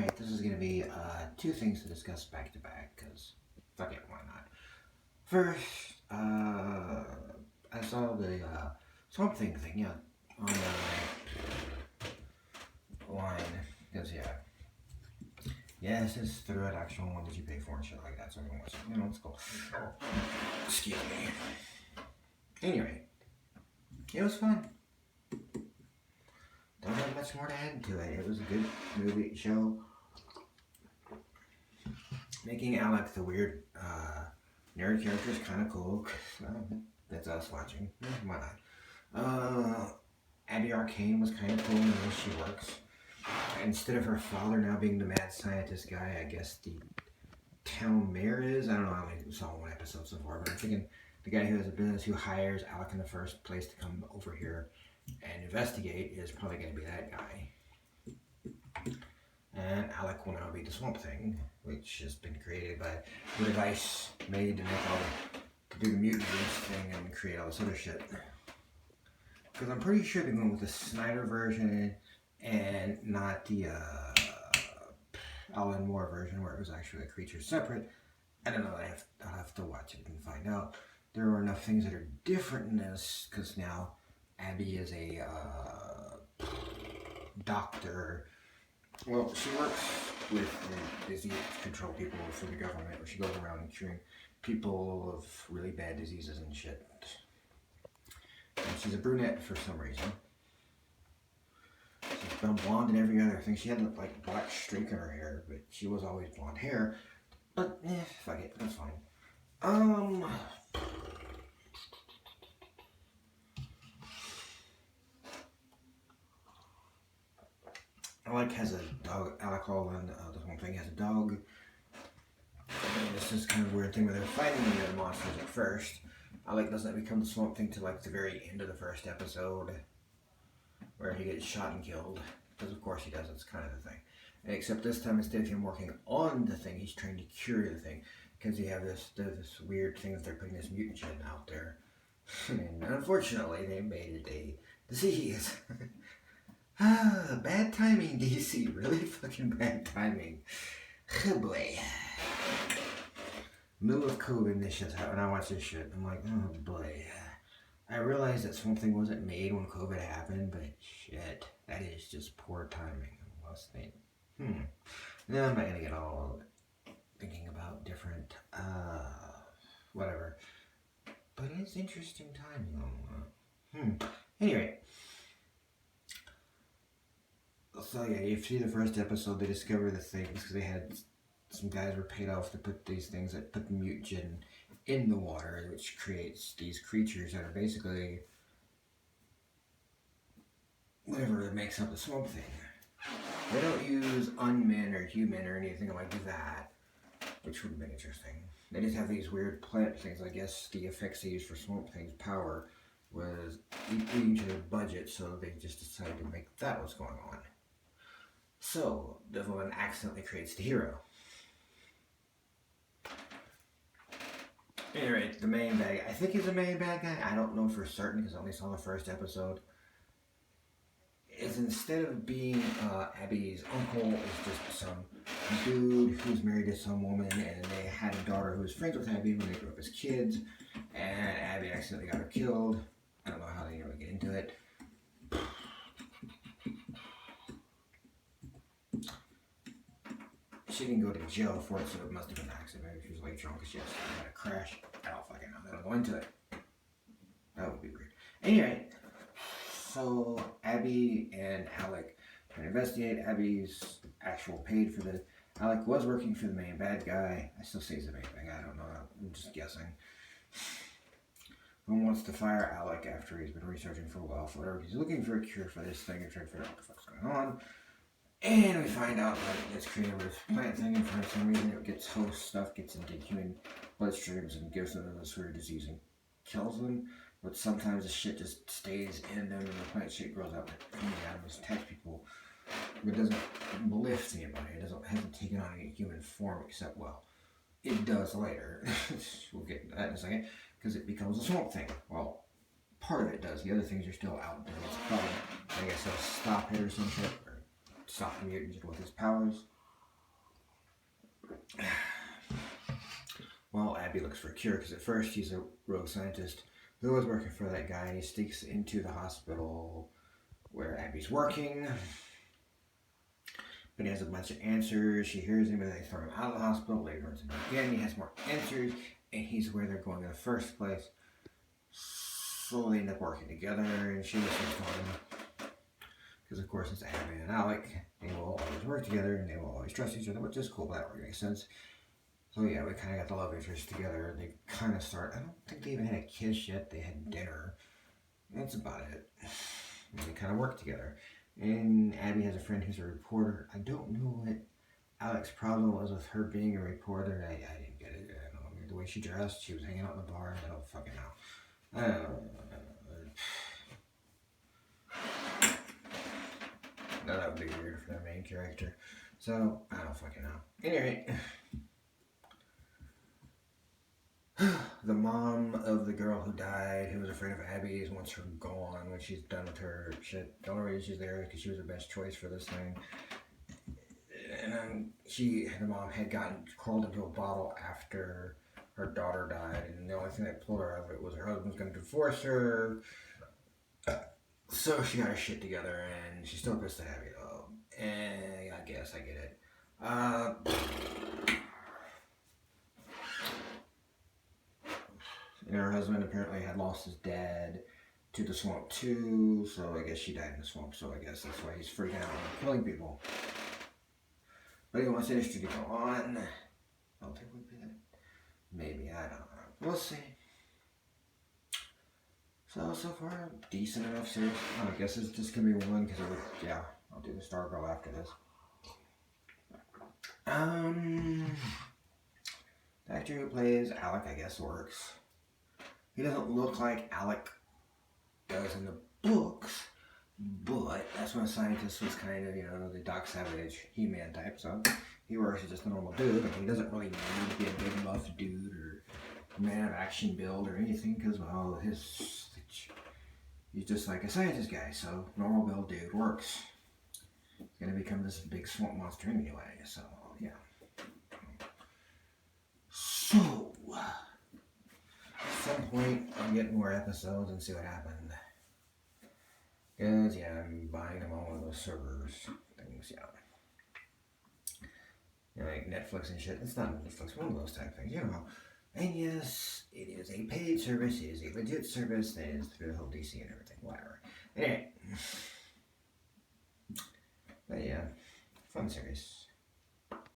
Alright, this is going to be two things to discuss back to back, because fuck it, why not? First, I saw the Swamp Thing thing, yeah, on the line, because yeah, it says throughout actual one did you pay for and shit like that, so I can watch it, it's cool. Excuse me. Anyway, it was fun. Don't have much more to add to it. It was a good movie show. Making Alec the weird nerd character is kind of cool. That's us watching. Why not? Abby Arcane was kind of cool in the way she works. Instead of her father now being the mad scientist guy, I guess the town mayor is. I don't know. I only saw one episode so far, but I'm thinking the guy who has a business who hires Alec in the first place to come over here and investigate is probably going to be that guy. And Alec will now be the Swamp Thing, which has been created by the device made to make to do the mutant thing and create all this other shit. Because I'm pretty sure they're going with the Snyder version and not the Alan Moore version where it was actually a creature separate. I don't know. I'll have to watch it and find out. There are enough things that are different in this because now Abby is a doctor. Well, she works with disease control people for the government, where she goes around curing people of really bad diseases and shit. And she's a brunette for some reason. She's been blonde and every other thing. She had like black streak in her hair, but she was always blonde hair. But fuck it, that's fine. Alec has a dog. Alec Holland, the whole thing has a dog. And this is kind of a weird thing where they're fighting the other monsters at first. Alec doesn't become the Swamp Thing till like the very end of the first episode, where he gets shot and killed. Because of course he does. It's kind of the thing. Except this time, instead of him working on the thing, he's trying to cure the thing. Because you have this weird thing that they're putting this mutant shit out there. And unfortunately, they made it a disease. Bad timing, DC. Really fucking bad timing. Oh boy. Middle of COVID, this shit's happening. When I watch this shit, I'm like, oh boy. I realized that Swamp Thing wasn't made when COVID happened, but shit, that is just poor timing. Now I'm not gonna get all thinking about different, whatever. But it's interesting timing. Anyway. So yeah, you see the first episode, they discover the things because they had some guys were paid off to put these things that put the mutagen in the water, which creates these creatures that are basically whatever that makes up the Swamp Thing. They don't use unmen or human or anything like that, which would have been interesting. They just have these weird plant things. I guess the effects they used for Swamp Thing's power was eating to their budget, so they just decided to make that what's going on. So, the villain accidentally creates the hero. Anyway, the main bad guy. I think he's the main bad guy. I don't know for certain because I only saw the first episode. Is instead of being Abby's uncle, is just some dude who's married to some woman, and they had a daughter who was friends with Abby when they grew up as kids, and Abby accidentally got her killed. I don't know how they really get into it. She didn't go to jail for it, so it must have been an accident. Maybe she was like drunk as shit, had a crash. I don't fucking know. They don't go into it. That would be weird. Anyway, so Abby and Alec trying to investigate. Abby's actual paid for the. Alec was working for the main bad guy. I still say he's the main bad guy. I don't know. I'm just guessing. Who wants to fire Alec after he's been researching for a while for whatever. He's looking for a cure for this thing and trying to figure out what the fuck's going on. And we find out that it gets created with this plant thing, and for some reason it gets host stuff, gets into human bloodstreams and gives them this weird disease and kills them. But sometimes the shit just stays in them and the plant shit grows out and comes out and attacks people. But it doesn't lift anybody. It hasn't taken on any human form except, well, it does later. We'll get into that in a second. Because it becomes a Swamp Thing. Well, part of it does. The other things are still out there. It's probably, I guess, he'll stop it or some shit. Stop the mutant with his powers. Well, Abby looks for a cure because at first he's a rogue scientist who was working for that guy, and he sneaks into the hospital where Abby's working. But he has a bunch of answers. She hears him, and they throw him out of the hospital. Later turns him again. He has more answers, and he's where they're going in the first place. So they end up working together, and she listens to him. Because, of course, it's Abby and Alec. They will always work together, and they will always trust each other, which is cool, but that really makes sense. So, yeah, we kind of got the love interest together. They kind of start, I don't think they even had a kiss yet. They had dinner. That's about it. And they kind of work together. And Abby has a friend who's a reporter. I don't know what Alec's problem was with her being a reporter. I didn't get it. I don't know. The way she dressed, she was hanging out in the bar. I don't fucking know. I don't know. That would be weird for their main character. So, I don't fucking know. Anyway, the mom of the girl who died, who was afraid of Abby, wants her gone when she's done with her shit. The only reason she's there is because she was the best choice for this thing. And the mom had crawled into a bottle after her daughter died, and the only thing that pulled her out of it was her husband was going to divorce her. So she got her shit together, and she's still pissed at Abby, though. And I guess I get it. And her husband apparently had lost his dad to the swamp too, so I guess she died in the swamp, so I guess that's why he's freaking out and killing people. But he wants the industry to go on. I don't think we'll be that. Maybe, I don't know. We'll see. So far, decent enough series. I guess it's just gonna be one, because I'll do the Stargirl after this. The actor who plays Alec, I guess, works. He doesn't look like Alec does in the books, but that's when a scientist was kind of, the Doc Savage, He-Man type, so he works as just a normal dude, and he doesn't really need to be a big buff dude or man of action build or anything, because, well, he's just like a scientist guy, so normal build dude works. He's gonna become this big swamp monster anyway, so, yeah. So, at some point, I'll get more episodes and see what happened. Because, I'm buying them on one of those servers things, like Netflix and shit. It's not Netflix, one of those type things, And yes, it is a paid service. It is a legit service that is through the whole DC and everything, whatever. Anyway. But yeah, fun series.